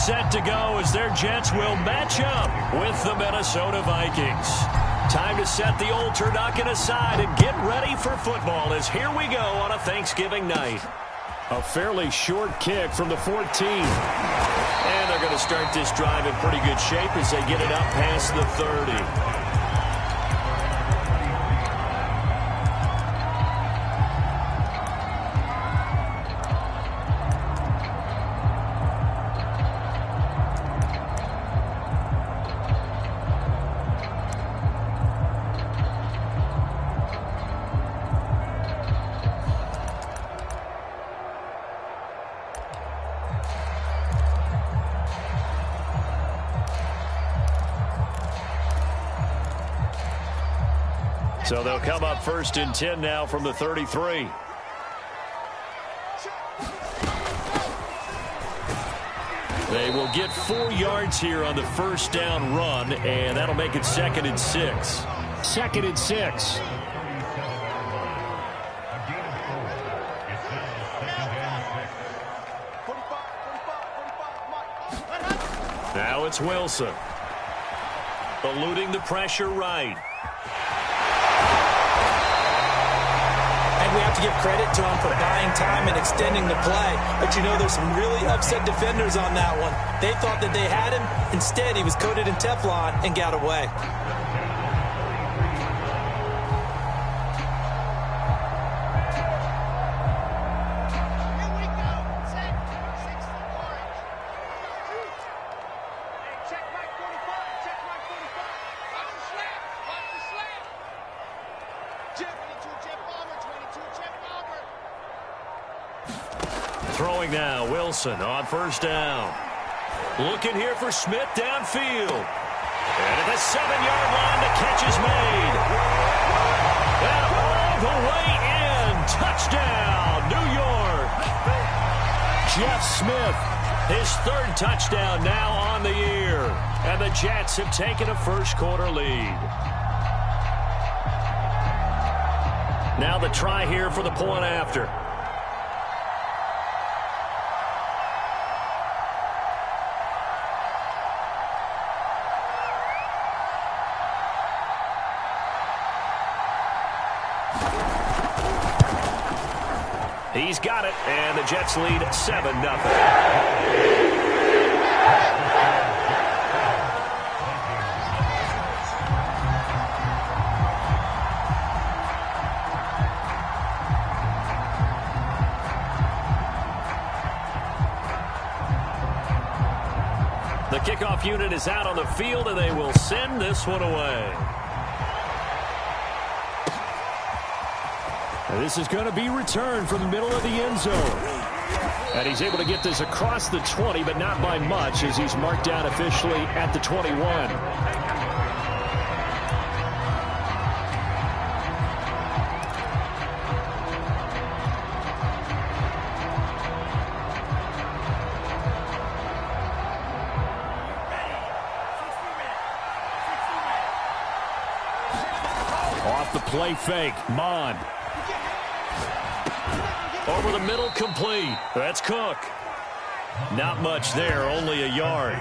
set to go as their Jets will match up with the Minnesota Vikings. Time to set the old turducken aside and get ready for football as here we go on a Thanksgiving night. A fairly short kick from the 14. And they're going to start this drive in pretty good shape as they get it up past the 30. So they'll come up 1st and 10 now from the 33. They will get 4 yards here on the first down run, and that'll make it 2nd and 6. 2nd and 6. Now it's Wilson. Eluding the pressure right. We have to give credit to him for buying time and extending the play. But you know, there's some really upset defenders on that one. They thought that they had him. Instead, he was coated in Teflon and got away. Throwing now, Wilson on first down. Looking here for Smith downfield. And at the 7-yard line, the catch is made. And all the way in. Touchdown, New York. Jeff Smith, his 3rd touchdown now on the year. And the Jets have taken a first-quarter lead. Now the try here for the point after. He's got it, and the Jets lead 7-0. The kickoff unit is out on the field, and they will send this one away. This is going to be returned from the middle of the end zone. And he's able to get this across the 20, but not by much, as he's marked down officially at the 21. Off the play fake, Mond. Over the middle, complete. That's Cook. Not much there, only a yard.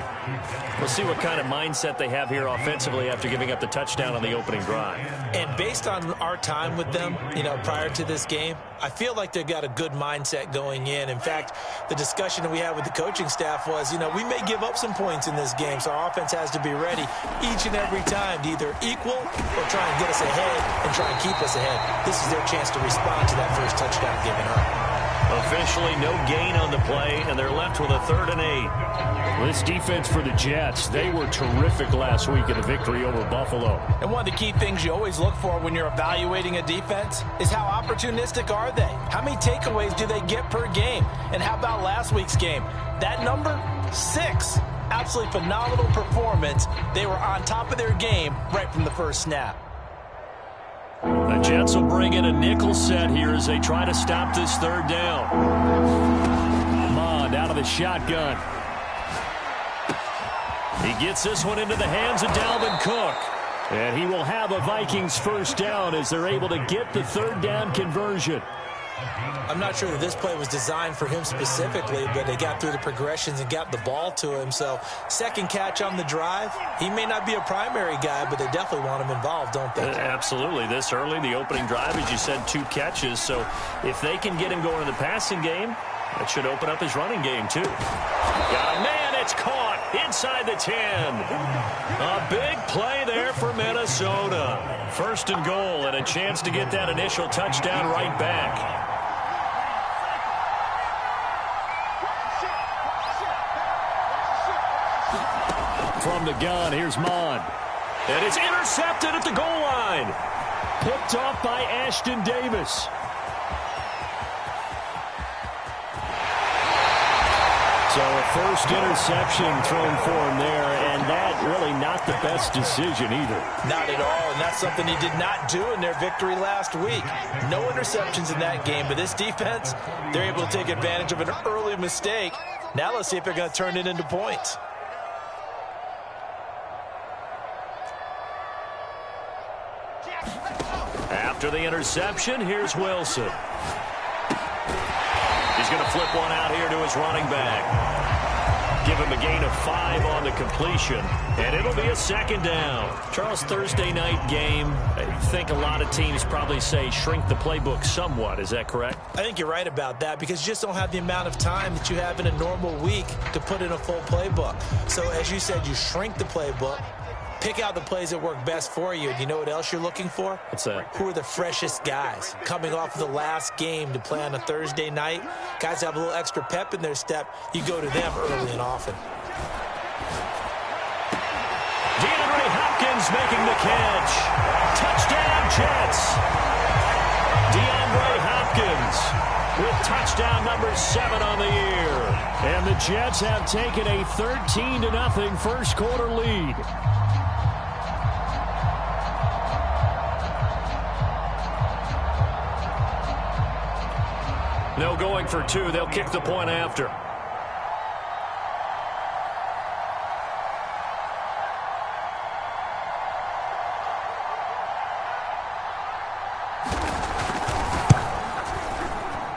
We'll see what kind of mindset they have here offensively after giving up the touchdown on the opening drive. And based on our time with them, prior to this game, I feel like they've got a good mindset going in. In fact, the discussion that we had with the coaching staff was, we may give up some points in this game, so our offense has to be ready each and every time to either equal or try and get us ahead and try and keep us ahead. This is their chance to respond to that first touchdown given up. Officially no gain on the play, and they're left with a 3rd and 8. This defense for the Jets, they were terrific last week in the victory over Buffalo. And one of the key things you always look for when you're evaluating a defense is how opportunistic are they? How many takeaways do they get per game? And how about last week's game? That number, 6. Absolutely phenomenal performance. They were on top of their game right from the first snap. The Jets will bring in a nickel set here as they try to stop this 3rd down. Mond out of the shotgun. He gets this one into the hands of Dalvin Cook. And he will have a Vikings first down as they're able to get the 3rd down conversion. I'm not sure that this play was designed for him specifically, but they got through the progressions and got the ball to him. So second catch on the drive. He may not be a primary guy, but they definitely want him involved, don't they? Absolutely. This early, the opening drive, as you said, 2 catches. So if they can get him going in the passing game, that should open up his running game, too. Got a man. It's caught inside the 10. A big play there for Minnesota. 1st and goal and a chance to get that initial touchdown right back. From the gun, here's Mond. And it's intercepted at the goal line. Picked off by Ashton Davis. So a first interception thrown for him there, and that really not the best decision either. Not at all, and that's something he did not do in their victory last week. No interceptions in that game, but this defense, they're able to take advantage of an early mistake. Now let's see if they're going to turn it into points. After the interception, here's Wilson. He's going to flip one out here to his running back. Give him a gain of 5 on the completion, and it'll be a 2nd down. Charles, Thursday night game, I think a lot of teams probably say shrink the playbook somewhat. Is that correct? I think you're right about that because you just don't have the amount of time that you have in a normal week to put in a full playbook. So as you said, you shrink the playbook. Pick out the plays that work best for you. And you know what else you're looking for? What's that? Who are the freshest guys coming off of the last game to play on a Thursday night? Guys have a little extra pep in their step. You go to them early and often. DeAndre Hopkins making the catch. Touchdown, Jets. DeAndre Hopkins with touchdown number 7 on the year. And the Jets have taken a 13-0 first quarter lead. No going for 2. They'll kick the point after.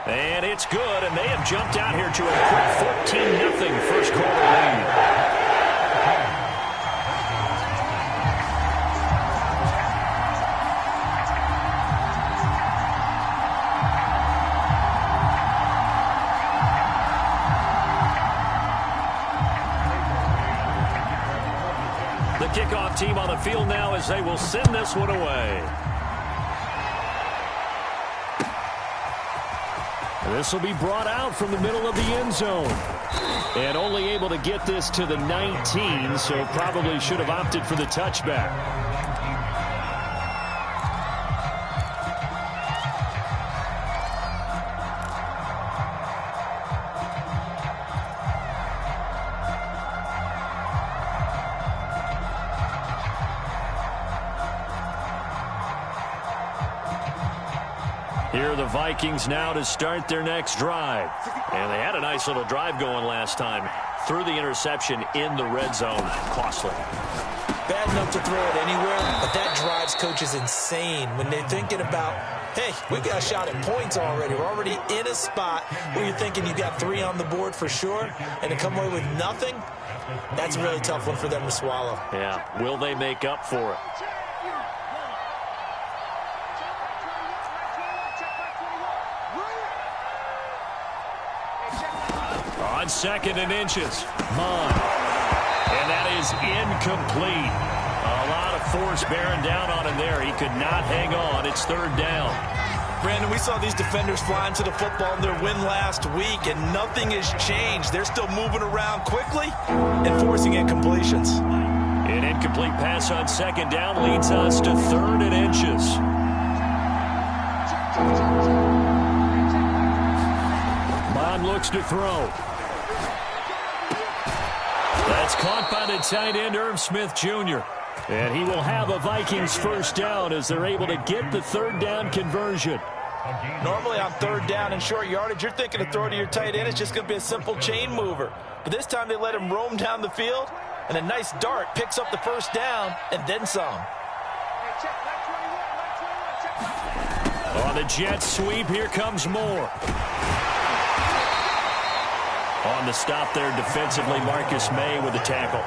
And it's good, and they have jumped out here to a quick 14-0 first quarter lead. Kickoff team on the field now as they will send this one away. This will be brought out from the middle of the end zone. And only able to get this to the 19, so probably should have opted for the touchback. Here are the Vikings now to start their next drive. And they had a nice little drive going last time. Threw the interception in the red zone. Costly. Bad enough to throw it anywhere, but that drives coaches insane when they're thinking about, hey, we got a shot at points already. We're already in a spot where you're thinking you got 3 on the board for sure, and to come away with nothing, that's a really tough one for them to swallow. Yeah, will they make up for it? On 2nd and inches. Mond. And that is incomplete. A lot of force bearing down on him there. He could not hang on. It's 3rd down. Brandon, we saw these defenders flying to the football in their win last week, and nothing has changed. They're still moving around quickly and forcing incompletions. An incomplete pass on 2nd down leads us to 3rd and inches. Mond looks to throw. That's caught by the tight end, Irv Smith Jr. And he will have a Vikings 1st down as they're able to get the 3rd down conversion. Normally on 3rd down and short yardage, you're thinking to throw to your tight end. It's just going to be a simple chain mover. But this time they let him roam down the field, and a nice dart picks up the 1st down and then some. On the jet sweep, here comes Moore. On the stop there defensively, Marcus May with the tackle.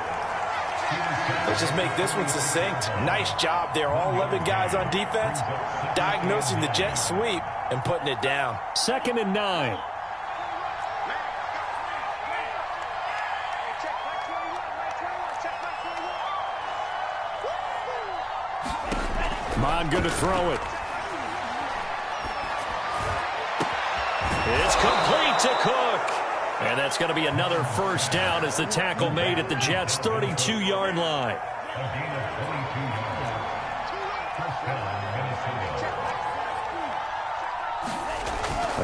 Let's just make this one succinct. Nice job there. All 11 guys on defense, diagnosing the jet sweep and putting it down. 2nd and 9. Mon going to throw it. It's complete to Cook. And that's going to be another first down as the tackle made at the Jets' 32-yard line.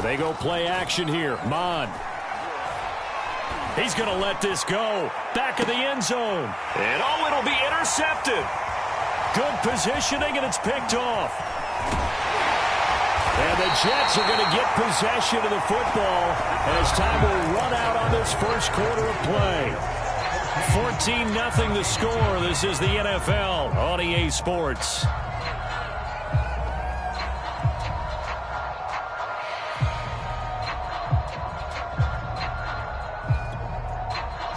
They go play action here. Mon. He's going to let this go. Back of the end zone. And oh, it'll be intercepted. Good positioning, and it's picked off. And the Jets are going to get possession of the football as time will run out on this first quarter of play. 14-0 the score. This is the NFL on EA Sports.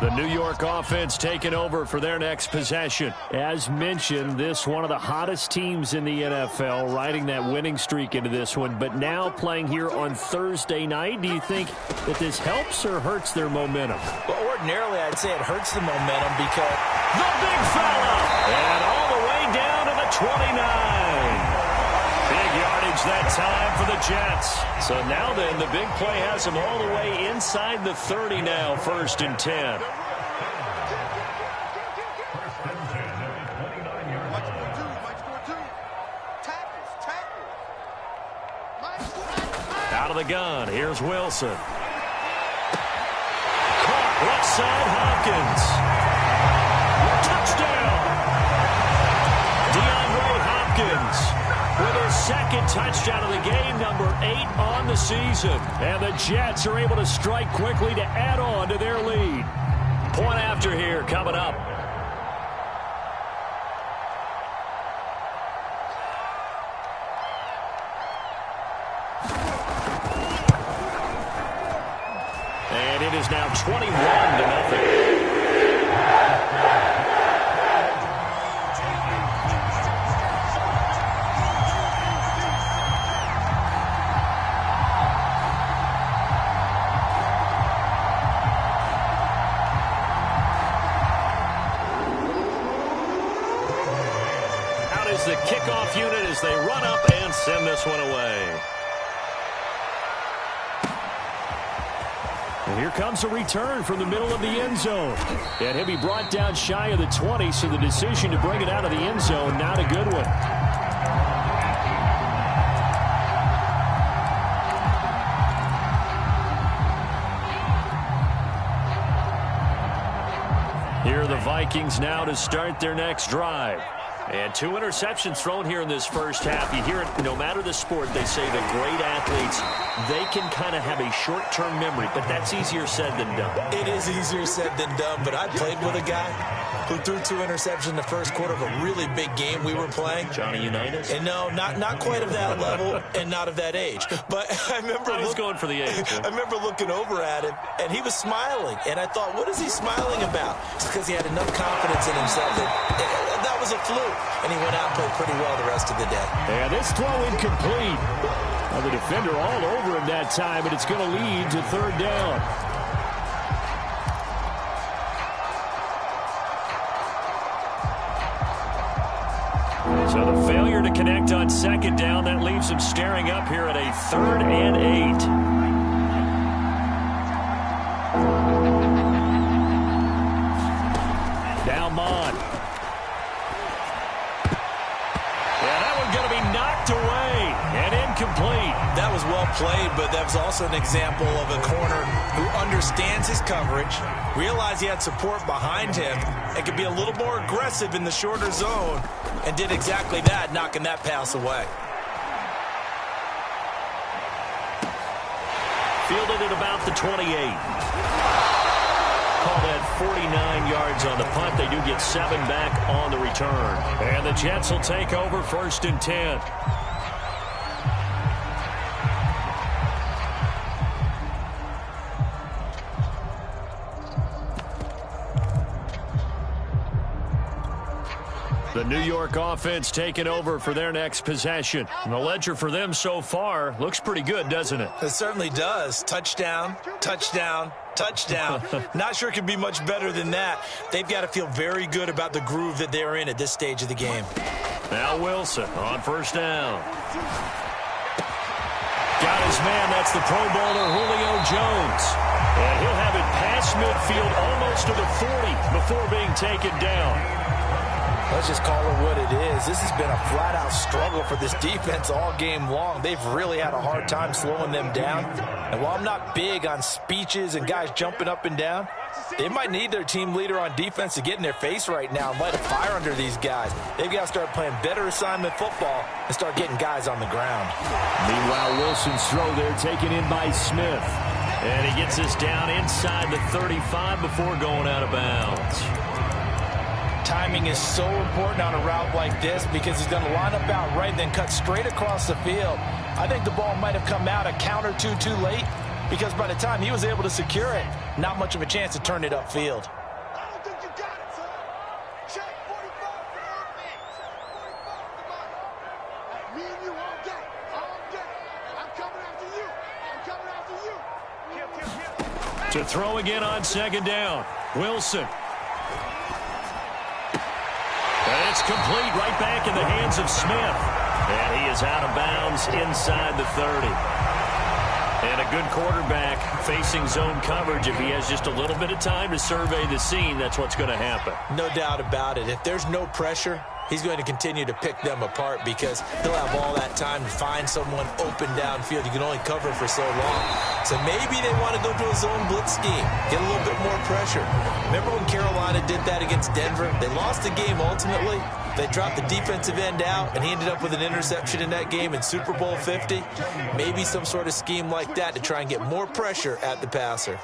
The New York offense taking over for their next possession. As mentioned, this one of the hottest teams in the NFL, riding that winning streak into this one, but now playing here on Thursday night. Do you think that this helps or hurts their momentum? Well, ordinarily, I'd say it hurts the momentum because the big fella! And all the way down to the 29. Big yardage that time for the Jets. So now then, the big play has them all the way inside the 30 now, 1st and 10. Out of the gun, here's Wilson. Caught left side, Hopkins. Touchdown! DeAndre Hopkins with his 2nd touchdown of the game, number 8 on the season. And the Jets are able to strike quickly to add on to their lead. Point after here coming up. And it is now 21-0. The kickoff unit as they run up and send this one away. And here comes a return from the middle of the end zone. And he'll be brought down shy of the 20, so the decision to bring it out of the end zone, not a good one. Here are the Vikings now to start their next drive. And 2 interceptions thrown here in this first half. You hear it, no matter the sport, they say the great athletes, they can kind of have a short-term memory, but that's easier said than done. It is easier said than done, but I played with a guy who threw 2 interceptions in the first quarter of a really big game we were playing. Johnny Unitas? And no, not quite of that level and not of that age. But I remember I was going for the age. I remember looking over at him, and he was smiling. And I thought, what is he smiling about? It's because he had enough confidence in himself that was a fluke. And he went out and played pretty well the rest of the day. And this throw incomplete. The defender all over him that time, and it's going to lead to 3rd down. So the failure to connect on 2nd down, that leaves him staring up here at a 3rd and 8. Now Mon. Away and incomplete. That was well played, but that was also an example of a corner who understands his coverage, realized he had support behind him, and could be a little more aggressive in the shorter zone, and did exactly that, knocking that pass away. Fielded at about the 28. Call that 49 yards on the punt. They do get 7 back on the return. And the Jets will take over 1st and 10. The New York offense taking over for their next possession. And the ledger for them so far looks pretty good, doesn't it? It certainly does. Touchdown, touchdown, touchdown. Not sure it could be much better than that. They've got to feel very good about the groove that they're in at this stage of the game. Now Wilson on first down. Got his man. That's the Pro Bowler Julio Jones. And he'll have it past midfield almost to the 40 before being taken down. Let's just call it what it is. This has been a flat-out struggle for this defense all game long. They've really had a hard time slowing them down. And while I'm not big on speeches and guys jumping up and down, they might need their team leader on defense to get in their face right now and light a fire under these guys. They've got to start playing better assignment football and start getting guys on the ground. Meanwhile, Wilson's throw there taken in by Smith. And he gets us down inside the 35 before going out of bounds. Timing is so important on a route like this because he's going to line up out right and then cut straight across the field. I think the ball might have come out a count or two too late because by the time he was able to secure it, not much of a chance to turn it upfield. I don't think you got it, son. Check 45 for me. Check 45 for me and you all day. All day. I'm coming after you. I'm coming after you. To throw again on second down. Wilson. And it's complete right back in the hands of Smith. And he is out of bounds inside the 30. And a good quarterback facing zone coverage. If he has just a little bit of time to survey the scene, that's what's going to happen. No doubt about it. If there's no pressure, he's going to continue to pick them apart because he'll have all that time to find someone open downfield. You can only cover for so long. So maybe they want to go to a zone blitz scheme, get a little bit more pressure. Remember when Carolina did that against Denver? They lost the game ultimately. They dropped the defensive end out, and he ended up with an interception in that game in Super Bowl 50. Maybe some sort of scheme like that to try and get more pressure at the passer.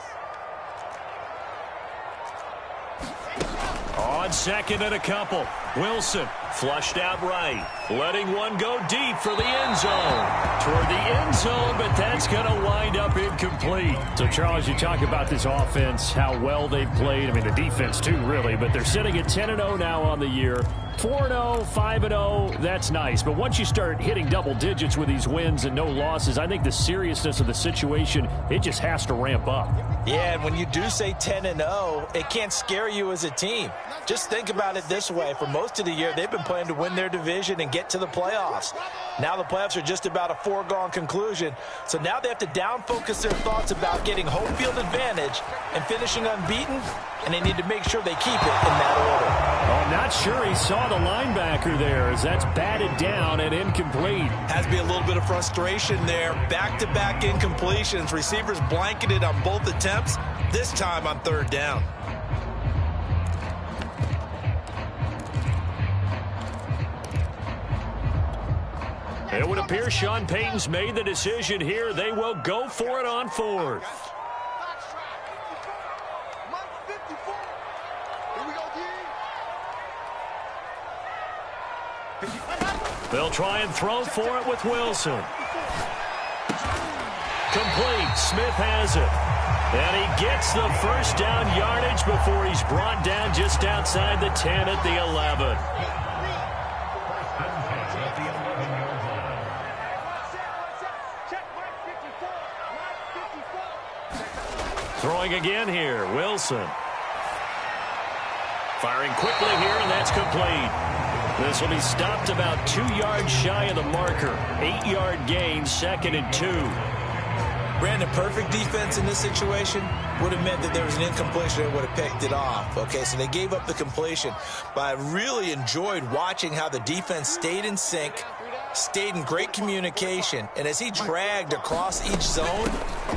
On second and a couple. Wilson flushed out right. Letting one go deep for the end zone. Toward the end zone, but that's going to wind up incomplete. So, Charles, you talk about this offense, how well they've played. I mean, the defense, too, really. But they're sitting at 10-0 now on the year. 4-0, 5-0, that's nice. But once you start hitting double digits with these wins and no losses, I think the seriousness of the situation, it just has to ramp up. Yeah, and when you do say 10-0, it can't scare you as a team. Just think about it this way. For most of the year, they've been playing to win their division and get to the playoffs. Now the playoffs are just about a foregone conclusion. So now they have to down-focus their thoughts about getting home field advantage and finishing unbeaten, and they need to make sure they keep it in that order. Oh, I'm not sure he saw the linebacker there as that's batted down and incomplete. Has to be a little bit of frustration there. Back-to-back incompletions. Receivers blanketed on both attempts, this time on third down. It would appear Sean Payton's made the decision here. They will go for it on fourth. They'll try and throw for it with Wilson. Complete. Smith has it. And he gets the first down yardage before he's brought down just outside the 10 at the 11. Throwing again here, Wilson. Firing quickly here, and that's complete. This will be stopped about 2 yards shy of the marker. 8-yard gain, 2nd and 2. Brandon, perfect defense in this situation would have meant that there was an incompletion that would have picked it off. Okay, so they gave up the completion. But I really enjoyed watching how the defense stayed in sync, stayed in great communication, and as he dragged across each zone,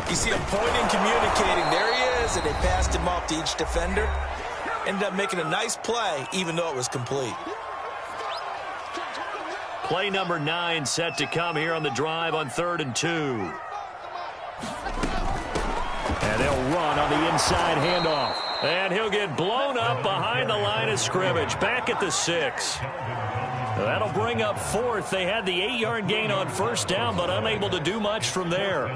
you see him pointing, communicating. There he is, and they passed him off to each defender. Ended up making a nice play, even though it was complete. Play number 9 set to come here on the drive on 3rd and 2. And they'll run on the inside handoff. And he'll get blown up behind the line of scrimmage, back at the 6. That'll bring up 4th. They had the 8-yard gain on first down, but unable to do much from there.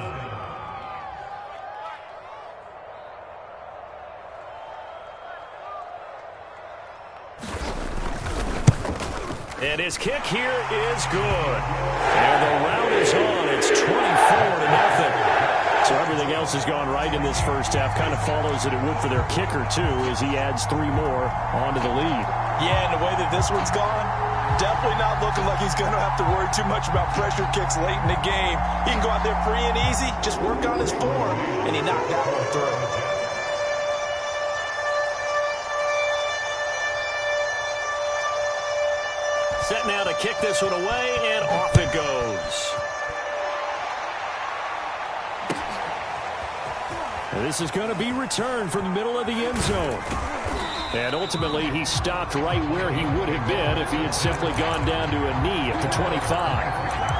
And his kick here is good. And the rout is on. It's 24-0. So everything else has gone right in this first half. Kind of follows that it would for their kicker, too, as he adds 3 more onto the lead. Yeah, and the way that this one's gone, definitely not looking like he's going to have to worry too much about pressure kicks late in the game. He can go out there free and easy, just work on his form, and he knocked that one through. Set now to kick this one away, and off it goes. And this is going to be returned from the middle of the end zone. And ultimately, he stopped right where he would have been if he had simply gone down to a knee at the 25.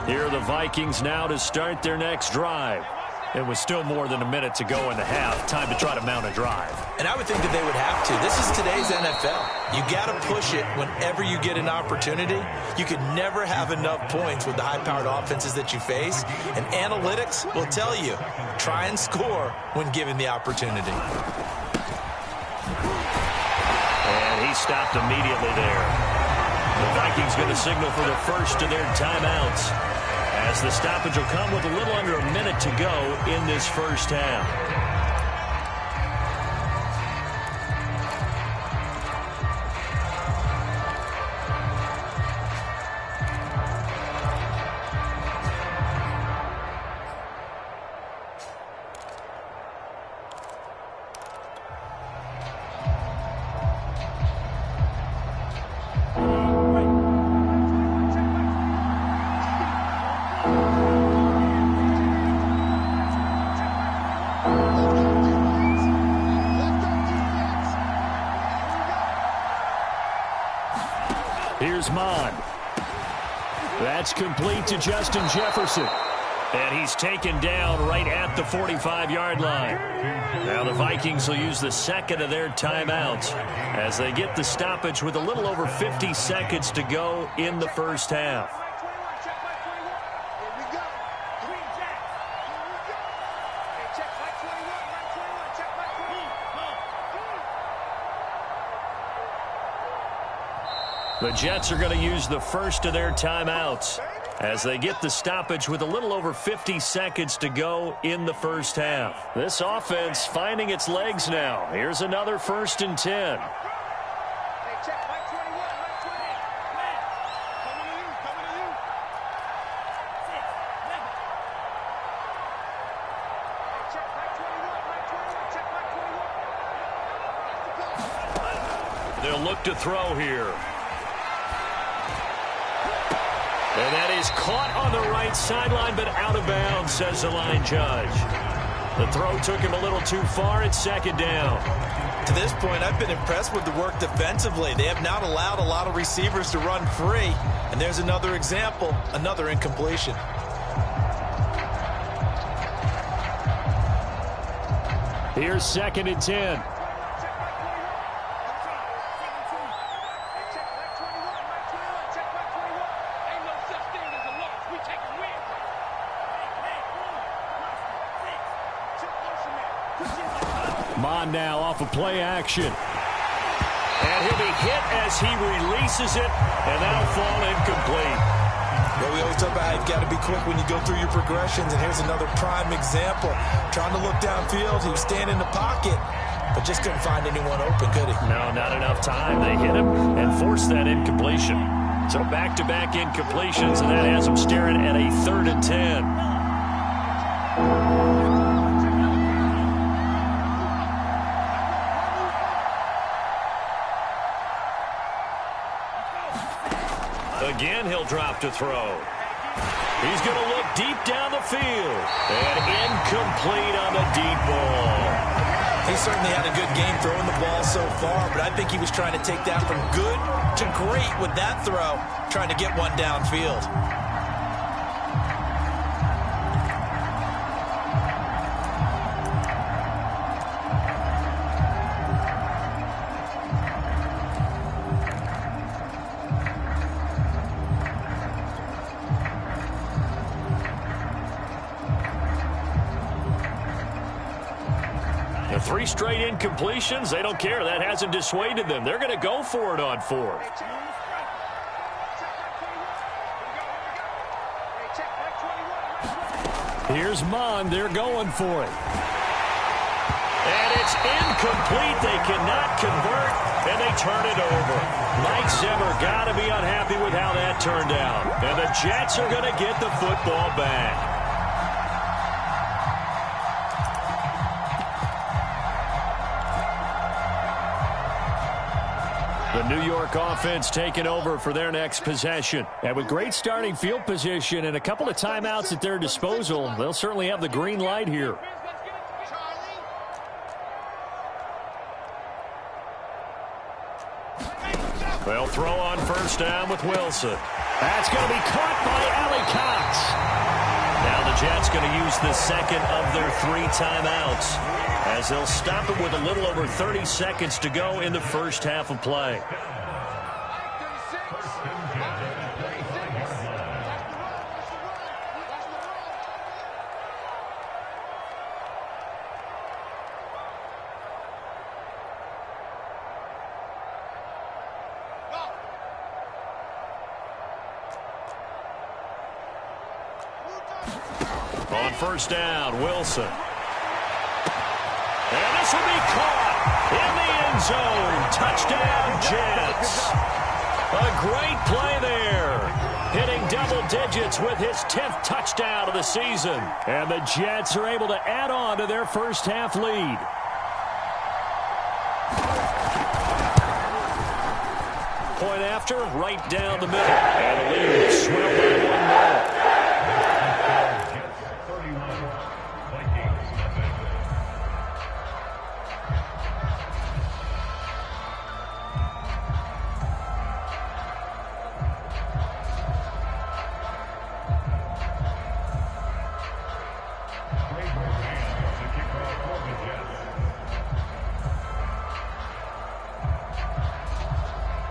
Here are the Vikings now to start their next drive. It was still more than a minute to go in the half. Time to try to mount a drive. And I would think that they would have to. This is today's NFL. You got to push it whenever you get an opportunity. You can never have enough points with the high-powered offenses that you face. And analytics will tell you, try and score when given the opportunity. And he stopped immediately there. The Vikings going to signal for the first of their timeouts, as the stoppage will come with a little under a minute to go in this first half. Here's Mon. That's complete to Justin Jefferson. And he's taken down right at the 45-yard line. Now the Vikings will use the second of their timeouts as they get the stoppage with a little over 50 seconds to go in the first half. The Jets are going to use the first of their timeouts as they get the stoppage with a little over 50 seconds to go in the first half. This offense finding its legs now. Here's another 1st and 10. They'll look to throw here. And that is caught on the right sideline, but out of bounds, says the line judge. The throw took him a little too far. It's 2nd down. To this point, I've been impressed with the work defensively. They have not allowed a lot of receivers to run free. And there's another example, another incompletion. Here's 2nd and 10. Mon now off of play action. And he'll be hit as he releases it, and that'll fall incomplete. Well, we always talk about how you've got to be quick when you go through your progressions, and here's another prime example. Trying to look downfield, he was standing in the pocket, but just couldn't find anyone open, could he? No, not enough time. They hit him and forced that incompletion. So back-to-back incompletions, and that has him staring at a 3rd and 10. Again, he'll drop to throw. He's going to look deep down the field. And incomplete on the deep ball. He certainly had a good game throwing the ball so far, but I think he was trying to take that from good to great with that throw, trying to get one downfield. The 3 straight incompletions, they don't care. That hasn't dissuaded them. They're going to go for it on 4th. Here's Mond. They're going for it. And it's incomplete. They cannot convert, and they turn it over. Mike Zimmer got to be unhappy with how that turned out. And the Jets are going to get the football back. The New York offense taking over for their next possession. And with great starting field position and a couple of timeouts at their disposal, they'll certainly have the green light here. They'll throw on 1st down with Wilson. That's going to be caught by Allie Cox. Now the Jets going to use the second of their 3 timeouts, as they'll stop it with a little over 30 seconds to go in the first half of play. On 1st down, Wilson. And this will be caught in the end zone. Touchdown, Jets. A great play there. Hitting double digits with his 10th touchdown of the season. And the Jets are able to add on to their first half lead. Point after, right down the middle. And the lead is swelled by 1 more.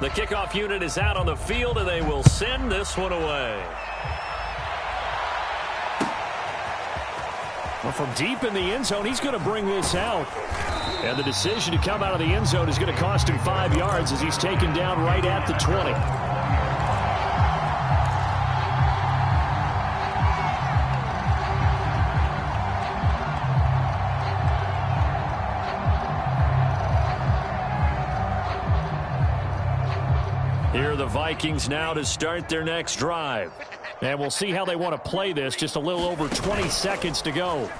The kickoff unit is out on the field, and they will send this one away. Well, from deep in the end zone, he's going to bring this out. And the decision to come out of the end zone is going to cost him 5 yards as he's taken down right at the 20. Here are the Vikings now to start their next drive. And we'll see how they want to play this. Just a little over 20 seconds to go.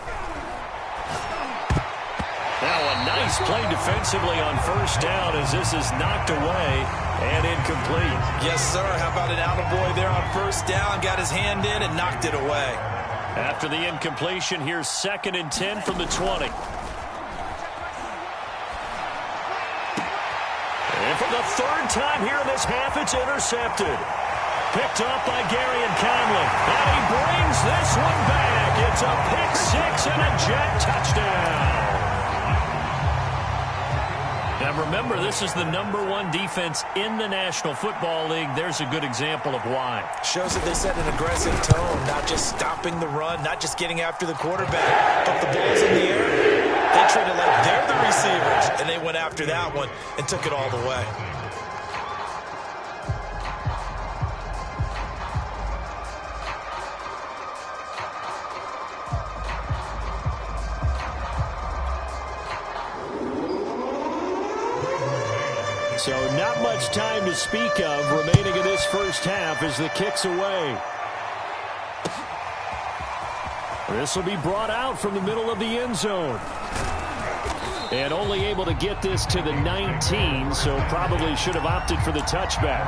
Now a nice play defensively on 1st down as this is knocked away and incomplete. Yes, sir. How about an attaboy there on 1st down? Got his hand in and knocked it away. After the incompletion, here's 2nd and 10 from the 20. And for the 3rd time here in this half, it's intercepted. Picked up by Gary and Conley. And he brings this one back. It's a pick-6 and a Jet touchdown. Now remember, this is the #1 defense in the National Football League. There's a good example of why. Shows that they set an aggressive tone, not just stopping the run, not just getting after the quarterback. But the ball's in the air, they treat it like they're the receivers, and they went after that one and took it all the way. So not much time to speak of remaining in this first half as the kick's away. This will be brought out from the middle of the end zone. And only able to get this to the 19, so probably should have opted for the touchback.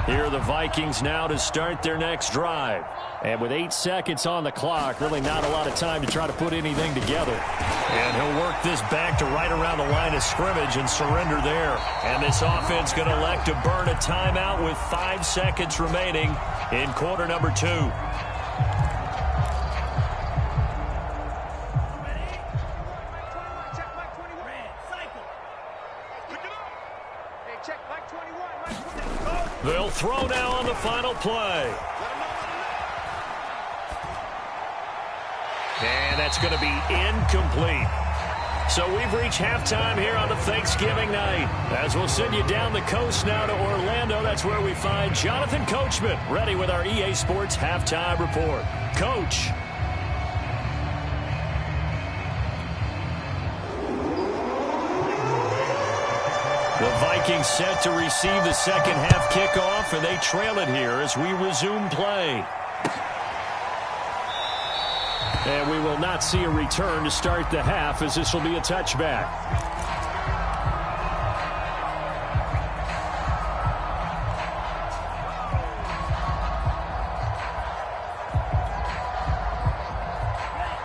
Here are the Vikings now to start their next drive. And with 8 seconds on the clock, really not a lot of time to try to put anything together. And he'll work this back to right around the line of scrimmage and surrender there. And this offense going to elect to burn a timeout with 5 seconds remaining in quarter number 2. They'll throw now on the final play. And that's going to be incomplete. So we've reached halftime here on the Thanksgiving night. As we'll send you down the coast now to Orlando, that's where we find Jonathan Coachman, ready with our EA Sports Halftime Report. Coach. The Vikings set to receive the second half kickoff, and they trail it here as we resume play. And we will not see a return to start the half, as this will be a touchback.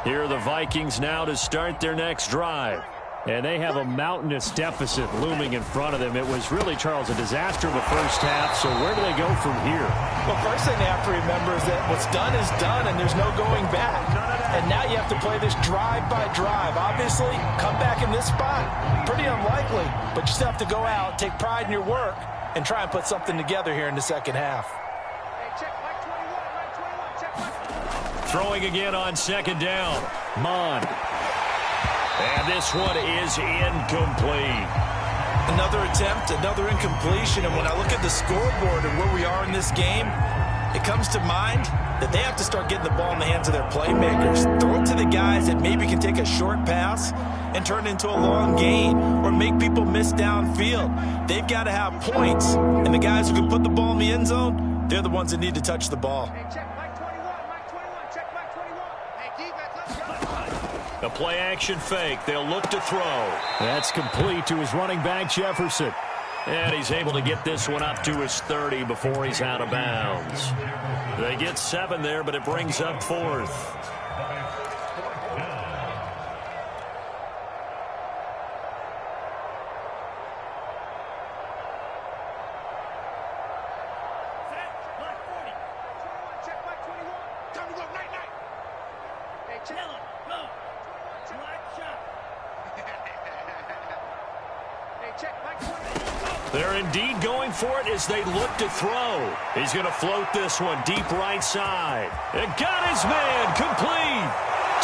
Here are the Vikings now to start their next drive. And they have a mountainous deficit looming in front of them. It was really, Charles, a disaster in the first half. So where do they go from here? Well, first thing they have to remember is that what's done is done, and there's no going back. And now you have to play this drive by drive. Obviously, come back in this spot, pretty unlikely. But you still have to go out, take pride in your work, and try and put something together here in the second half. Throwing again on second down. Mon. And this one is incomplete. Another attempt, another incompletion. And when I look at the scoreboard and where we are in this game, it comes to mind that they have to start getting the ball in the hands of their playmakers. Throw it to the guys that maybe can take a short pass and turn it into a long gain or make people miss downfield. They've got to have points. And the guys who can put the ball in the end zone, they're the ones that need to touch the ball. A play-action fake. They'll look to throw. That's complete to his running back, Jefferson. And he's able to get this one up to his 30 before he's out of bounds. They get 7 there, but it brings up 4th. They're indeed going for it as they look to throw. He's going to float this one deep right side. And got his man complete.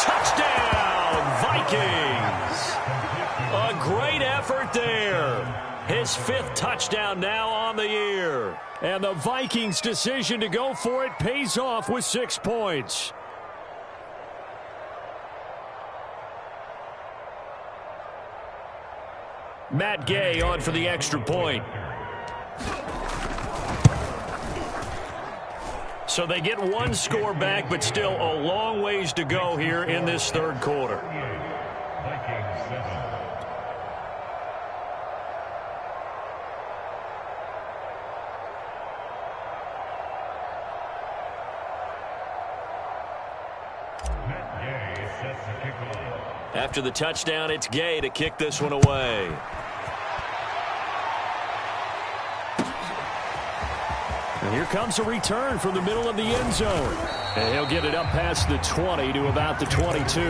Touchdown, Vikings. A great effort there. His 5th touchdown now on the year. And the Vikings' decision to go for it pays off with 6 points. Matt Gay on for the extra point. So they get 1 score back, but still a long ways to go here in this 3rd quarter. After the touchdown, it's Gay to kick this one away. And here comes a return from the middle of the end zone. And he'll get it up past the 20 to about the 22.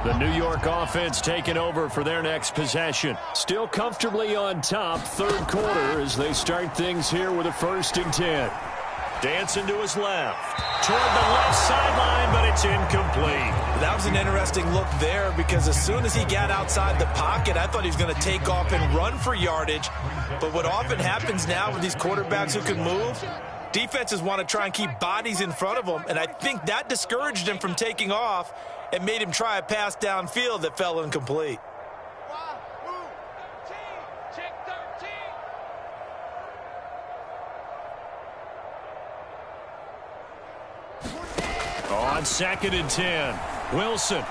The New York offense taking over for their next possession. Still comfortably on top, 3rd quarter as they start things here with a 1st and 10. Dancing to his left. Toward the left sideline, but it's incomplete. That was an interesting look there because as soon as he got outside the pocket, I thought he was going to take off and run for yardage. But what often happens now with these quarterbacks who can move, defenses want to try and keep bodies in front of them, and I think that discouraged him from taking off and made him try a pass downfield that fell incomplete. On 2nd and 10, Wilson.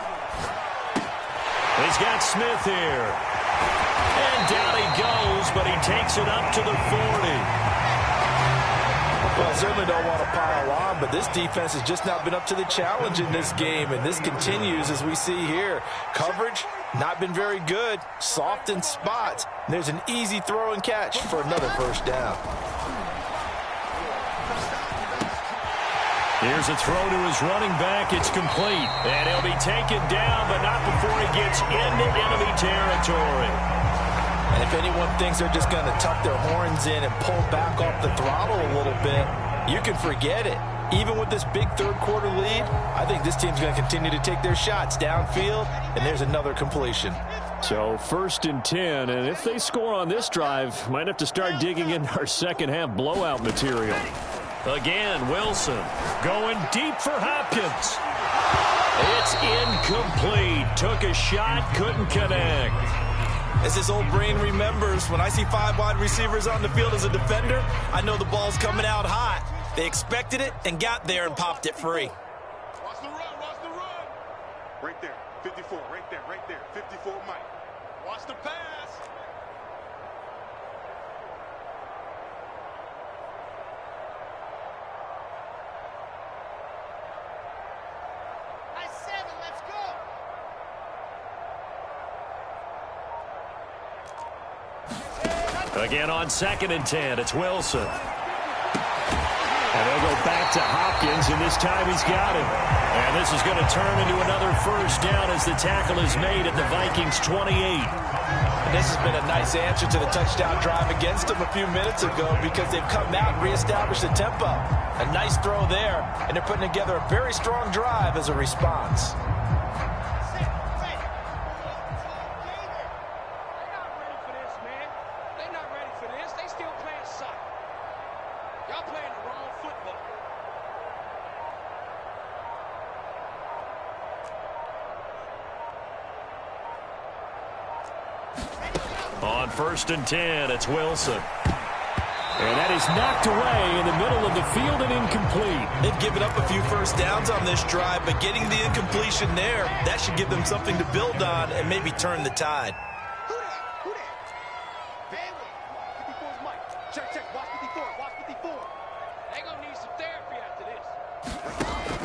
He's got Smith here. And down he goes, but he takes it up to the 40. Well, I certainly don't want to pile on, but this defense has just not been up to the challenge in this game, and this continues as we see here. Coverage, not been very good, soft in spots. There's an easy throw and catch for another 1st down. Here's a throw to his running back. It's complete. And he'll be taken down, but not before he gets into enemy territory. And if anyone thinks they're just going to tuck their horns in and pull back off the throttle a little bit, You can forget it. Even with this big third-quarter lead, I think this team's going to continue to take their shots downfield, and there's another completion. So 1st and 10, and if they score on this drive, might have to start digging in our second-half blowout material. Again, Wilson going deep for Hopkins. It's incomplete. Took a shot, couldn't connect. As his old brain remembers, when I see 5 wide receivers on the field as a defender, I know the ball's coming out hot. They expected it and got there and popped it free. Watch the run, watch the run. Right there, 54, right there, 54 Mike. Watch the pass. Nice 7, let's go. Again on 2nd and 10, it's Wilson. And they'll go back to Hopkins, and this time he's got him. And this is going to turn into another 1st down as the tackle is made at the Vikings 28. And this has been a nice answer to the touchdown drive against them a few minutes ago because they've come out and reestablished the tempo. A nice throw there, and they're putting together a very strong drive as a response. On 1st and 10, it's Wilson. And that is knocked away in the middle of the field and incomplete. They've given up a few 1st downs on this drive, but getting the incompletion there, that should give them something to build on and maybe turn the tide. Who that? Bandwidth. 54's Mike. Check, watch 54, watch 54. They gonna need some therapy after this.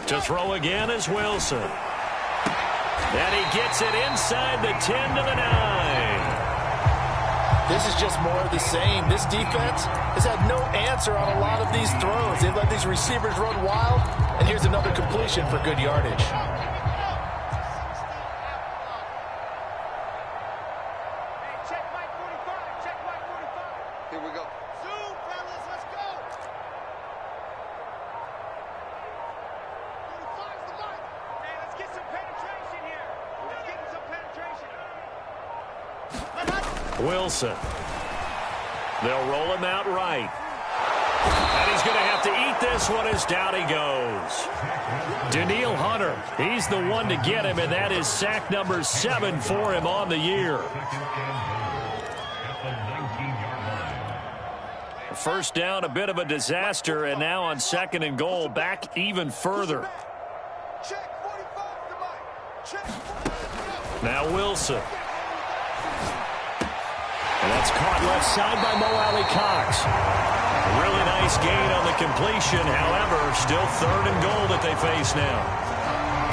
To throw again is Wilson. And he gets it inside the 10 to the 9. This is just more of the same. This defense has had no answer on a lot of these throws. They've let these receivers run wild, and here's another completion for good yardage. Hey, check Mike 45, check Mike 45. Here we go. Zoom, fellas, let's go. 45's the mark. Hey, let's get some penetration here. Let's get some penetration. Wilson. They'll roll him out right. And he's going to have to eat this one as down he goes. Danielle Hunter, he's the one to get him, and that is sack number 7 for him on the year. 1st down, a bit of a disaster, and now on 2nd and goal, back even further. Check 45 to Mike. Check 45. Now Wilson. And that's caught left side by Mo Alley Cox. A really nice gain on the completion. However, still 3rd and goal that they face now.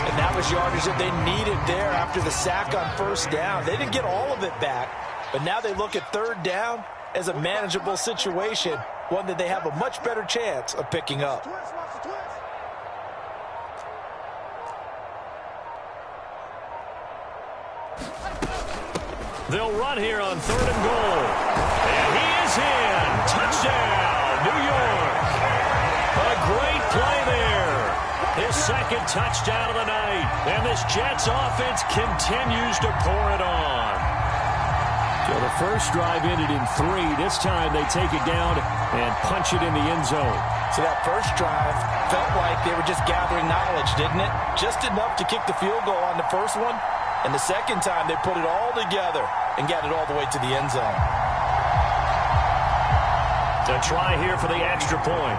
And that was yardage that they needed there after the sack on 1st down. They didn't get all of it back, but now they look at 3rd down as a manageable situation, one that they have a much better chance of picking up. Twist, watch the twist. They'll run here on 3rd and goal. And he is in. Touchdown, New York. A great play there. His 2nd touchdown of the night. And this Jets offense continues to pour it on. So the first drive ended in 3. This time they take it down and punch it in the end zone. So that first drive felt like they were just gathering knowledge, didn't it? Just enough to kick the field goal on the first one. And the second time, they put it all together and got it all the way to the end zone. To try here for the extra point.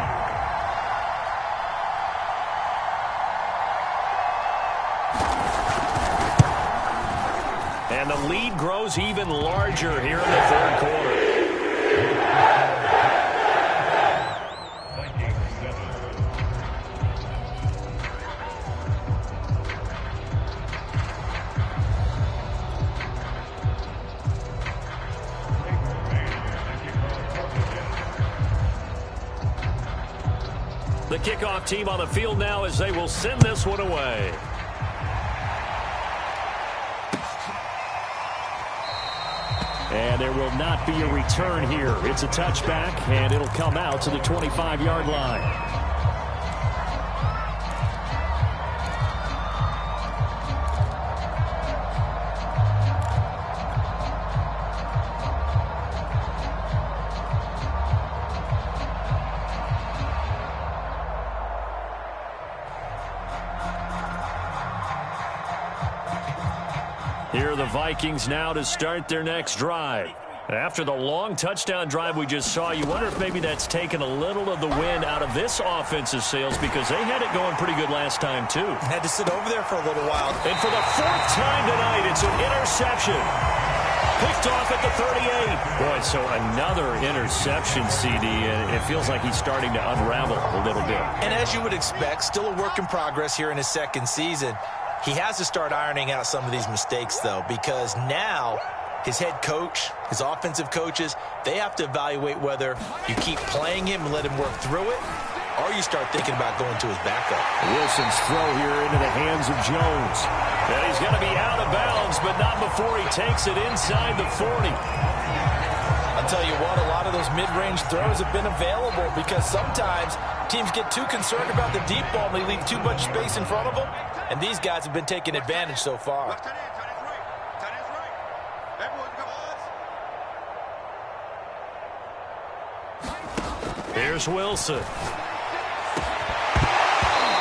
And the lead grows even larger here in the 3rd quarter. The kickoff team on the field now as they will send this one away. And there will not be a return here. It's a touchback, and it'll come out to the 25-yard line. Here are the Vikings now to start their next drive. After the long touchdown drive we just saw, you wonder if maybe that's taken a little of the wind out of this offensive sails because they had it going pretty good last time, too. Had to sit over there for a little while. And for the fourth time tonight, it's an interception. Picked off at the 38. Boy, so another interception, CD, and it feels like he's starting to unravel a little bit. And as you would expect, still a work in progress here in his second season. He has to start ironing out some of these mistakes, though, because now his head coach, his offensive coaches, they have to evaluate whether you keep playing him and let him work through it, or you start thinking about going to his backup. Wilson's throw here into the hands of Jones. And he's going to be out of bounds, but not before he takes it inside the 40. I'll tell you what, a lot of those mid-range throws have been available because sometimes teams get too concerned about the deep ball and they leave too much space in front of them, and these guys have been taking advantage so far. Here's Wilson.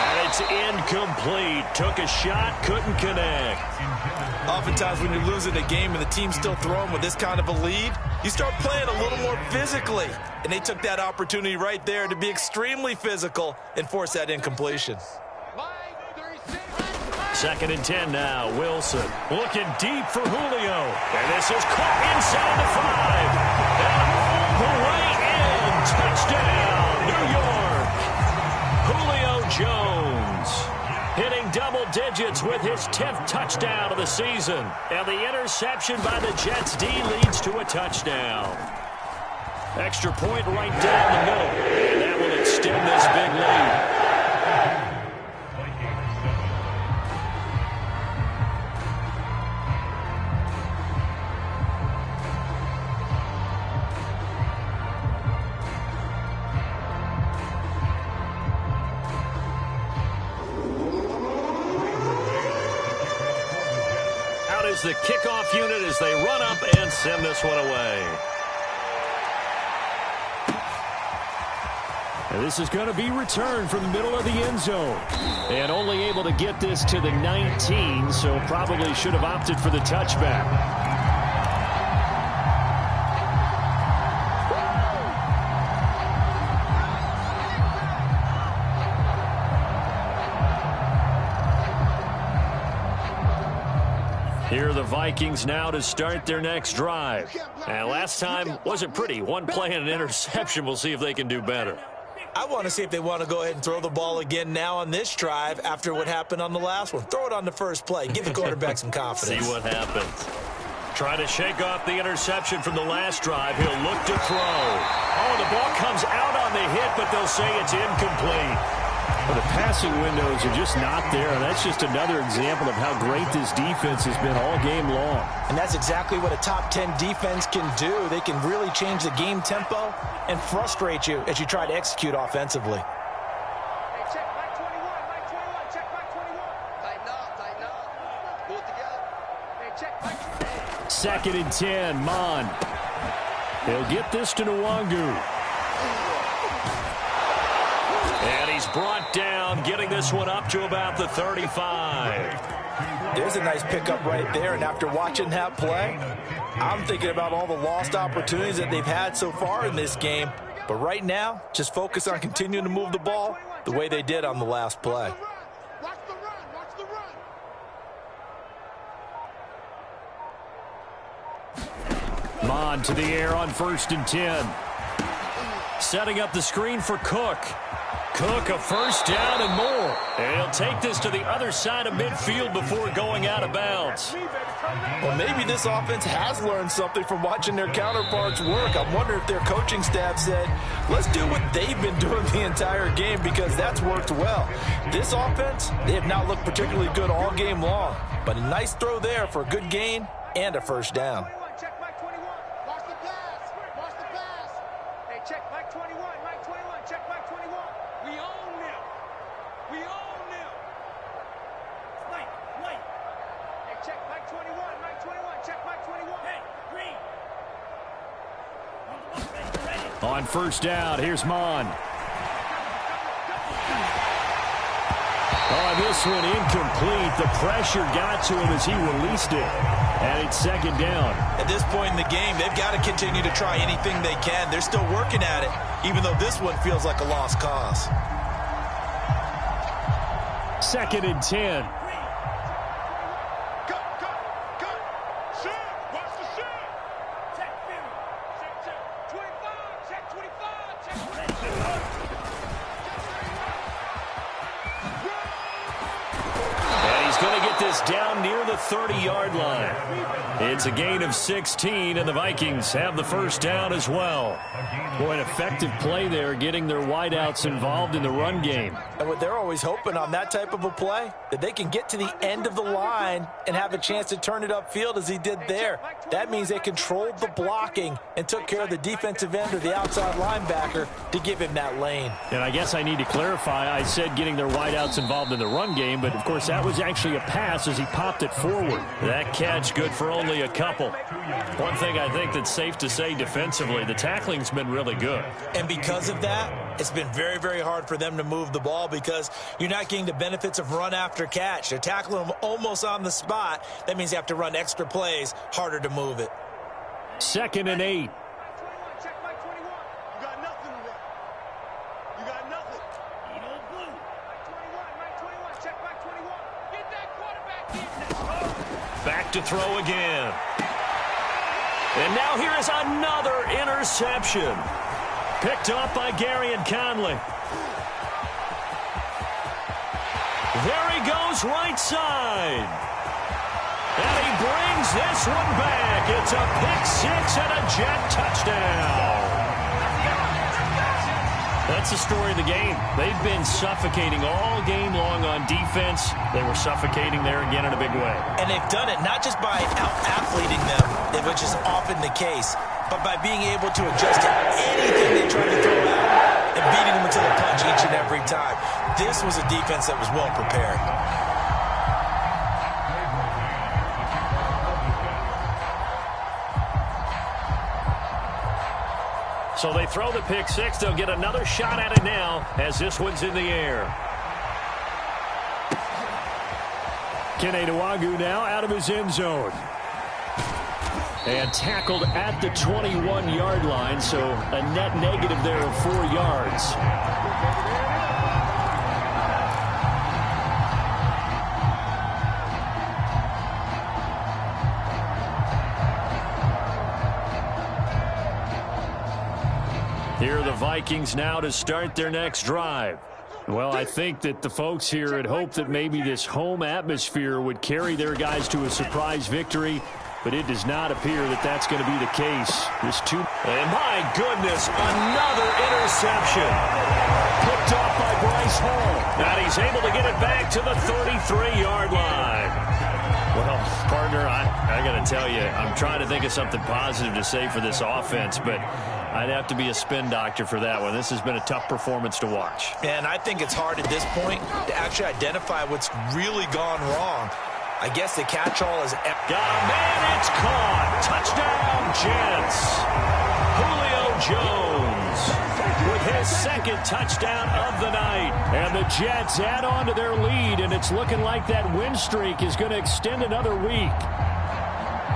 And it's incomplete. Took a shot, couldn't connect. Oftentimes when you're losing a game and the team's still throwing with this kind of a lead, you start playing a little more physically. And they took that opportunity right there to be extremely physical and force that incompletion. 2nd and 10 now. Wilson looking deep for Julio. And this is caught inside the 5. And all the way in. Touchdown, New York. Julio Jones hitting double digits with his 10th touchdown of the season. And the interception by the Jets D leads to a touchdown. Extra point right down the middle. And that will extend this big lead. Is the kickoff unit as they run up and send this one away. And this is going to be returned from the middle of the end zone. And only able to get this to the 19, so probably should have opted for the touchback. Here are the Vikings now to start their next drive. And last time wasn't pretty. One play and an interception. We'll see if they can do better. I want to see if they want to go ahead and throw the ball again now on this drive after what happened on the last one. Throw it on the first play. Give the quarterback some confidence. See what happens. Try to shake off the interception from the last drive. He'll look to throw. Oh, the ball comes out on the hit, but they'll say it's incomplete. Well, the passing windows are just not there, and that's just another example of how great this defense has been all game long. And that's exactly what a top 10 defense can do. They can really change the game tempo and frustrate you as you try to execute offensively. Hey, check back 21, back 21, check back 21. Tighten up, pull it together. Hey, check back 2nd and 10, Mon. He'll get this to Nwangu. And he's brought down, getting this one up to about the 35. There's a nice pickup right there, and after watching that play, I'm thinking about all the lost opportunities that they've had so far in this game. But right now, just focus on continuing to move the ball the way they did on the last play. Watch the run, watch the run. Mon to the air on 1st and 10. Setting up the screen for Cook. Cook, a first down and more. And he'll take this to the other side of midfield before going out of bounds. Well, maybe this offense has learned something from watching their counterparts work. I'm wondering if their coaching staff said, let's do what they've been doing the entire game because that's worked well. This offense, they have not looked particularly good all game long. But a nice throw there for a good gain and a first down. Check back 21, watch the pass, watch the pass. Hey, check back 21, Mike 21, check back 21. We own them. We own them. Wait. Hey, check back 21, Mike 21, check back 21. Hey, green. On 1st down, here's Mon. Oh, this one incomplete. The pressure got to him as he released it. And it's second down. At this point in the game, they've got to continue to try anything they can. They're still working at it, even though this one feels like a lost cause. Second and 10. Down near the 30-yard line. It's a gain of 16, and the Vikings have the first down as well. Boy, an effective play there, getting their wideouts involved in the run game. And what they're always hoping on that type of a play, that they can get to the end of the line and have a chance to turn it upfield as he did there. That means they controlled the blocking and took care of the defensive end or the outside linebacker to give him that lane. And I guess I need to clarify, I said getting their wideouts involved in the run game, but of course that was actually a pass as he popped it forward. That catch good for only a couple. One thing I think that's safe to say defensively, the tackling's been really good. And because of that, it's been very, very hard for them to move the ball because you're not getting the benefits of run after catch. They're tackling them almost on the spot. That means you have to run extra plays, harder to move it. Second and 8. Check Mike 21. You got nothing to run. You got nothing. Eat old blue. Mike 21. Check Mike 21. Get that quarterback in. Back to throw again. And now here is another interception. Picked off by Gary and Conley. There he goes right side. And he brings this one back. It's a pick six and a Jet touchdown. That's the story of the game. They've been suffocating all game long on defense. They were suffocating there again in a big way. And they've done it not just by out-athleting them, which is often the case, but by being able to adjust to anything they try to throw out and beating them until the punch each and every time. This was a defense that was well prepared. So they throw the pick six. They'll get another shot at it now as this one's in the air. Kene Nwagu now out of his end zone. And tackled at the 21-yard line, so a net negative there of 4 yards. Here are the Vikings now to start their next drive. Well, I think that the folks here had hoped that maybe this home atmosphere would carry their guys to a surprise victory, but it does not appear that that's going to be the case. And my goodness, another interception. Picked off by Bryce Hall. And he's able to get it back to the 33-yard line. Well, partner, I got to tell you, I'm trying to think of something positive to say for this offense, but I'd have to be a spin doctor for that one. This has been a tough performance to watch. And I think it's hard at this point to actually identify what's really gone wrong. I guess the catch-all is... Got a man, it's caught. Touchdown, Jets. Julio Jones with his second touchdown of the night. And the Jets add on to their lead, and it's looking like that win streak is going to extend another week.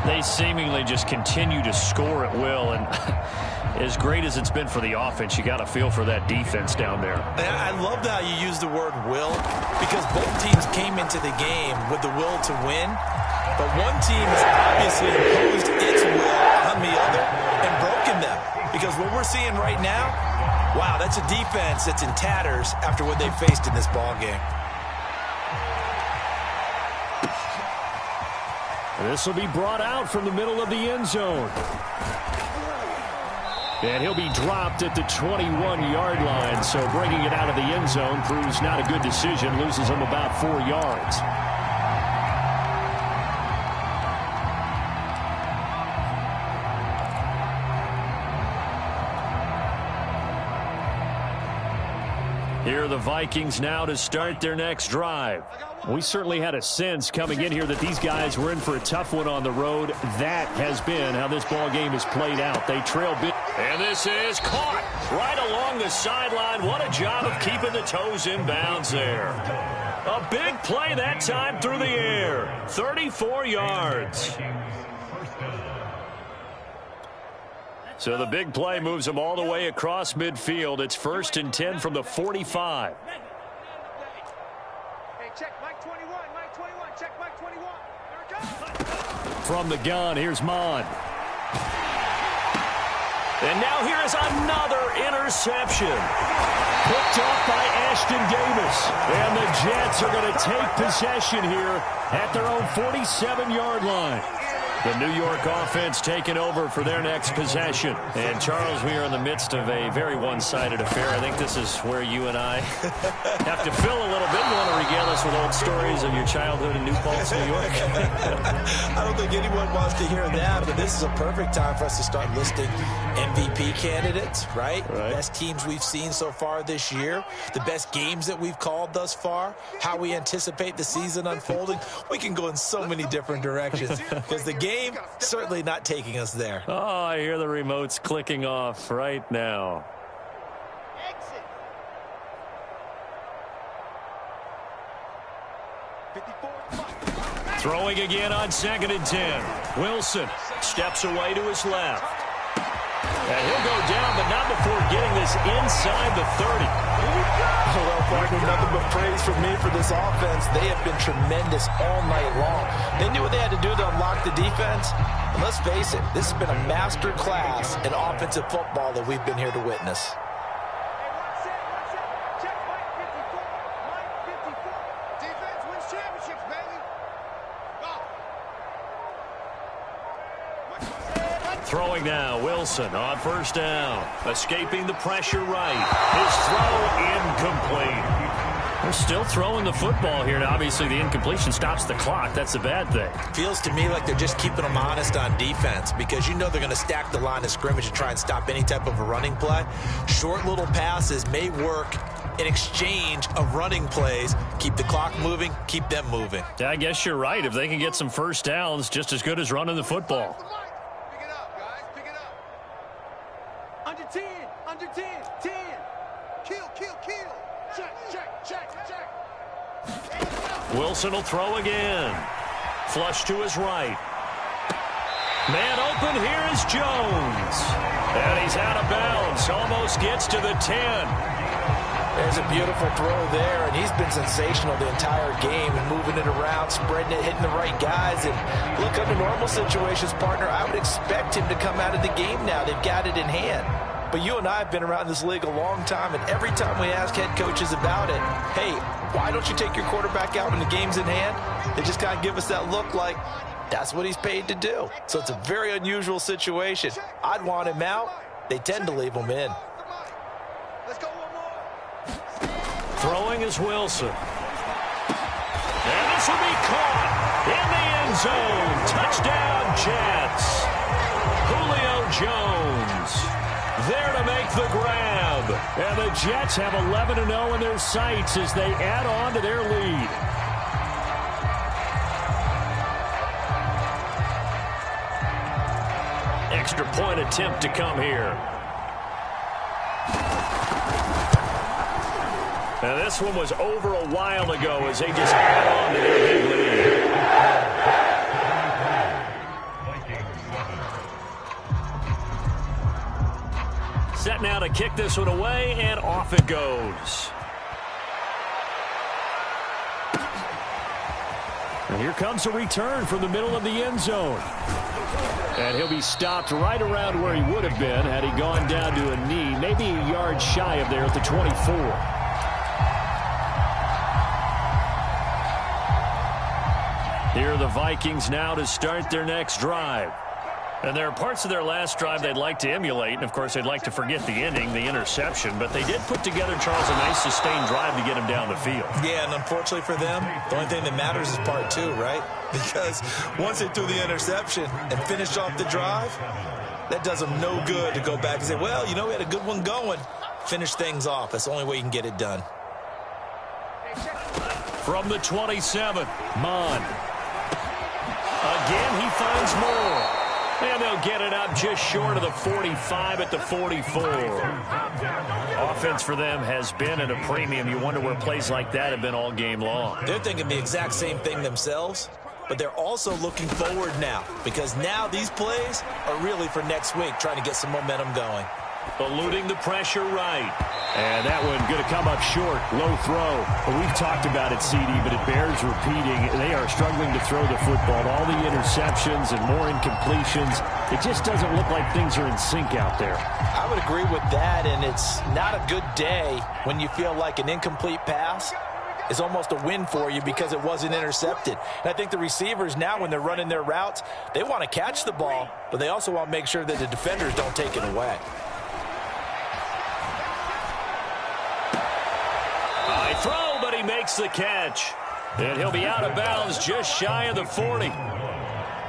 They seemingly just continue to score at will, and as great as it's been for the offense, you got to feel for that defense down there. I love how you use the word will, because both teams came into the game with the will to win, but one team has obviously imposed its will on the other and broken them. Because what we're seeing right now, wow, that's a defense that's in tatters after what they faced in this ball game. This will be brought out from the middle of the end zone. And he'll be dropped at the 21-yard line, so bringing it out of the end zone proves not a good decision, loses him about 4 yards. Here are the Vikings now to start their next drive. We certainly had a sense coming in here that these guys were in for a tough one on the road. That has been how this ball game has played out. They trail big. And this is caught right along the sideline. What a job of keeping the toes in bounds there. A big play that time through the air. 34 yards. So the big play moves them all the way across midfield. It's 1st and 10 from the 45. Hey, check Mike 21, Mike 21, check Mike 21. There it goes. From the gun, here's Mon. And now here is another interception. Picked off by Ashton Davis. And the Jets are going to take possession here at their own 47-yard line. The New York offense taking over for their next possession. And, Charles, we are in the midst of a very one-sided affair. I think this is where you and I have to fill a little bit. You want to regale us with old stories of your childhood in New Paltz, New York? I don't think anyone wants to hear that, but this is a perfect time for us to start listing MVP candidates, right? Best teams we've seen so far this year, the best games that we've called thus far, how we anticipate the season unfolding. We can go in so many different directions because the game certainly not taking us there. Oh, I hear the remotes clicking off right now. Exit. 54. Throwing again on 2nd and 10. Wilson steps away to his left. And he'll go down, but not before getting this inside the 30. Well, partner, nothing but praise from me for this offense. They have been tremendous all night long. They knew what they had to do to unlock the defense. And let's face it, this has been a master class in offensive football that we've been here to witness. Hey, one set. Check Mike 54. Mike 54. Defense wins championships, baby. Go. Throwing now, Wilson on 1st down. Escaping the pressure right. His throw incomplete. They're still throwing the football here. Now, obviously, the incompletion stops the clock. That's a bad thing. Feels to me like they're just keeping them honest on defense because you know they're going to stack the line of scrimmage and try and stop any type of a running play. Short little passes may work in exchange of running plays. Keep the clock moving, keep them moving. Yeah, I guess you're right. If they can get some first downs, just as good as running the football. Pick it up, guys. Pick it up. Under 10. Under 10. 10. Kill. Check. Wilson will throw again. Flush to his right. Man open, here is Jones. And he's out of bounds. Almost gets to the 10. There's a beautiful throw there, and he's been sensational the entire game and moving it around, spreading it, hitting the right guys. And look, under normal situations, partner, I would expect him to come out of the game now. They've got it in hand. But you and I have been around this league a long time, and every time we ask head coaches about it, hey, why don't you take your quarterback out when the game's in hand? They just kind of give us that look like that's what he's paid to do. So it's a very unusual situation. I'd want him out. They tend to leave him in. Let's go one more. Throwing is Wilson. And this will be caught in the end zone. Touchdown, Jets. Julio Jones there to make the grab. And the Jets have 11-0 in their sights as they add on to their lead. Extra point attempt to come here. Now this one was over a while ago as they just add on to their big lead. Set now to kick this one away, and off it goes. And here comes a return from the middle of the end zone. And he'll be stopped right around where he would have been had he gone down to a knee, maybe a yard shy of there at the 24. Here are the Vikings now to start their next drive. And there are parts of their last drive they'd like to emulate. And, of course, they'd like to forget the ending, the interception. But they did put together, Charles, a nice sustained drive to get him down the field. Yeah, and unfortunately for them, the only thing that matters is part two, right? Because once they threw the interception and finished off the drive, that does them no good to go back and say, well, you know, we had a good one going. Finish things off. That's the only way you can get it done. From the 27, Mon. Again, he finds more. And they'll get it up just short of the 45 at the 44. Offense for them has been at a premium. You wonder where plays like that have been all game long. They're thinking the exact same thing themselves, but they're also looking forward now because now these plays are really for next week, trying to get some momentum going. Eluding the pressure right. And that one going to come up short. Low throw. Well, we've talked about it, CD, but it bears repeating. They are struggling to throw the football. All the interceptions and more incompletions. It just doesn't look like things are in sync out there. I would agree with that, and it's not a good day when you feel like an incomplete pass is almost a win for you because it wasn't intercepted. And I think the receivers now, when they're running their routes, they want to catch the ball, but they also want to make sure that the defenders don't take it away. High throw, but he makes the catch. And he'll be out of bounds just shy of the 40.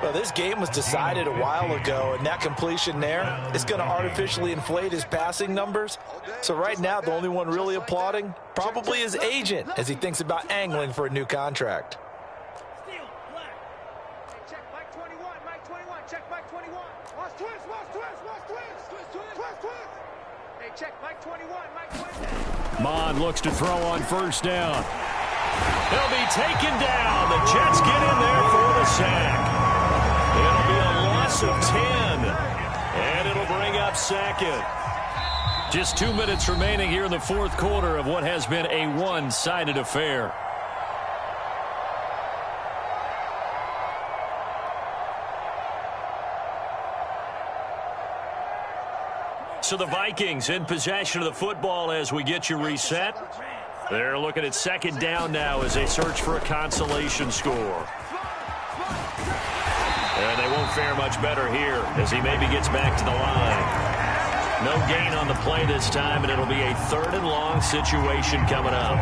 Well, this game was decided a while ago, and that completion there is going to artificially inflate his passing numbers. So right now, the only one really applauding probably his agent as he thinks about angling for a new contract. Check Mike 21, Mike 21, check Mike 21. Watch twist, watch twist, watch twist. Twist, twist. Hey, check Mike 21, Mike 21. Mond looks to throw on first down. He'll be taken down. The Jets get in there for the sack. It'll be a loss of 10. And it'll bring up second. Just 2 minutes remaining here in the fourth quarter of what has been a one-sided affair. So the Vikings in possession of the football as we get you reset. They're looking at second down now as they search for a consolation score. And they won't fare much better here as he maybe gets back to the line. No gain on the play this time, and it'll be a third and long situation coming up.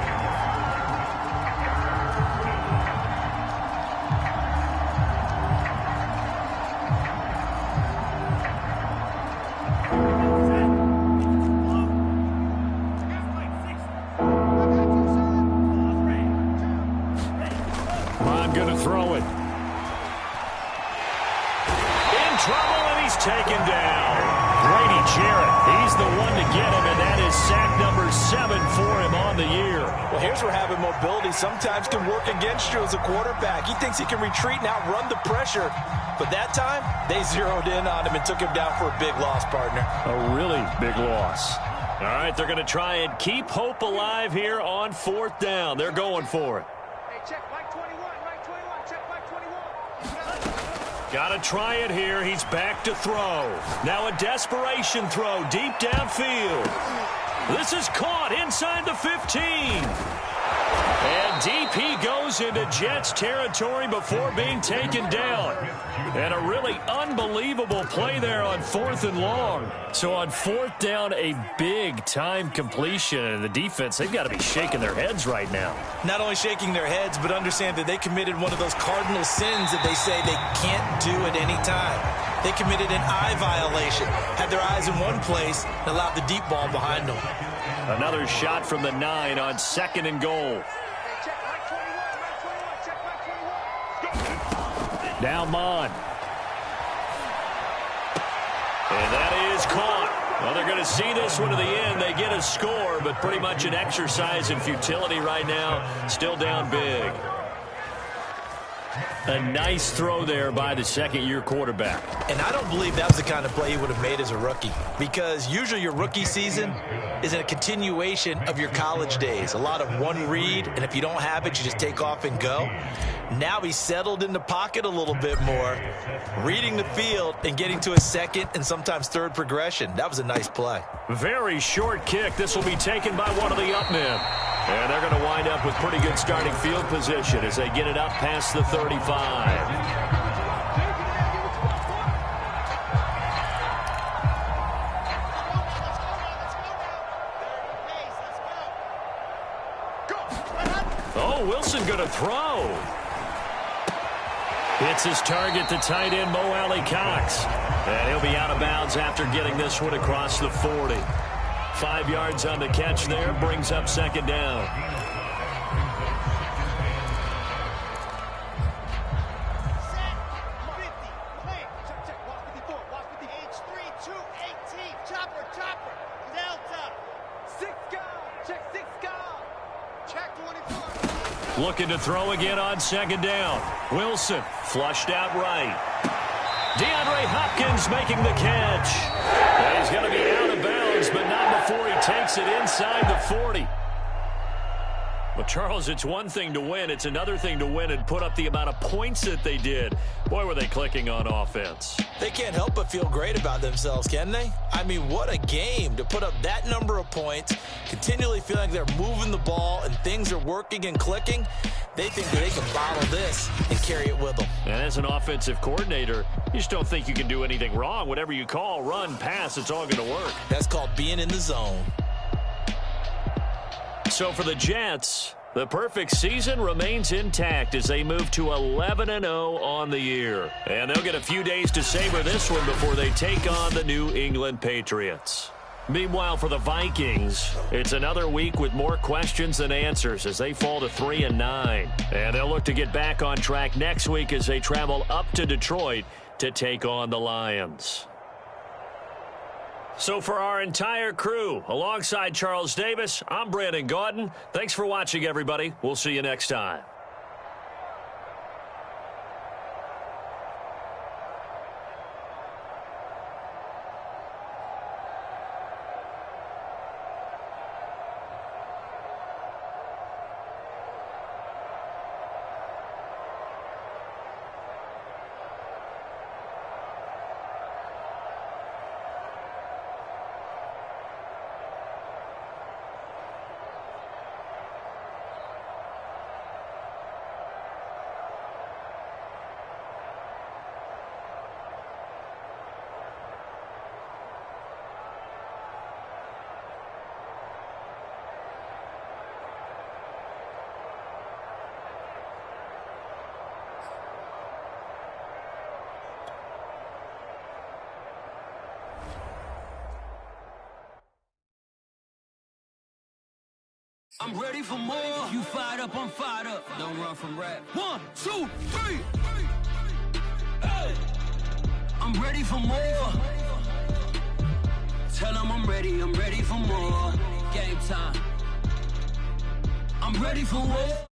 Taken down. Grady Jarrett, he's the one to get him, and that is sack number 7 for him on the year. Well, here's where having mobility sometimes can work against you as a quarterback. He thinks he can retreat and outrun the pressure. But that time, they zeroed in on him and took him down for a big loss, partner. A really big loss. All right, they're going to try and keep hope alive here on fourth down. They're going for it. Hey, check Mike 21, Mike 21, check Mike 21. Got to try it here. He's back to throw. Now a desperation throw deep downfield. This is caught inside the 15. And deep he goes into Jets territory before being taken down. And a really unbelievable play there on fourth and long. So on fourth down, a big-time completion. And the defense, they've got to be shaking their heads right now. Not only shaking their heads, but understand that they committed one of those cardinal sins that they say they can't do at any time. They committed an eye violation, had their eyes in one place, and allowed the deep ball behind them. Another shot from the 9 on second and goal. Check Mike 21, Mike 21, check Mike 21. Now Mond. And that is caught. Well, they're going to see this one to the end. They get a score, but pretty much an exercise in futility right now. Still down big. A nice throw there by the second-year quarterback. And I don't believe that was the kind of play he would have made as a rookie, because usually your rookie season is a continuation of your college days. A lot of one read, and if you don't have it, you just take off and go. Now he's settled in the pocket a little bit more, reading the field and getting to a second and sometimes third progression. That was a nice play. Very short kick. This will be taken by one of the up men. And they're going to wind up with pretty good starting field position as they get it up past the 35. Oh, Wilson going to throw. Hits his target, the tight end, Mo Alley-Cox. And he'll be out of bounds after getting this one across the 40. 5 yards on the catch there, brings up second down. Looking to throw again on second down. Wilson flushed out right. DeAndre Hopkins making the catch. And he's going to be out of bounds, but not before he takes it inside the 40. But, Charles, it's one thing to win. It's another thing to win and put up the amount of points that they did. Boy, were they clicking on offense. They can't help but feel great about themselves, can they? I mean, what a game to put up that number of points, continually feeling like they're moving the ball and things are working and clicking. They think that they can bottle this and carry it with them. And as an offensive coordinator, you just don't think you can do anything wrong. Whatever you call, run, pass, it's all going to work. That's called being in the zone. So for the Jets, the perfect season remains intact as they move to 11-0 on the year. And they'll get a few days to savor this one before they take on the New England Patriots. Meanwhile, for the Vikings, it's another week with more questions than answers as they fall to 3-9. And they'll look to get back on track next week as they travel up to Detroit to take on the Lions. So for our entire crew, alongside Charles Davis, I'm Brandon Gaudin. Thanks for watching, everybody. We'll see you next time. I'm ready for more. You fired up, I'm fired up. Don't run from rap. 1, 2, 3. Hey. I'm ready for more. Tell them I'm ready for more. Game time. I'm ready for more.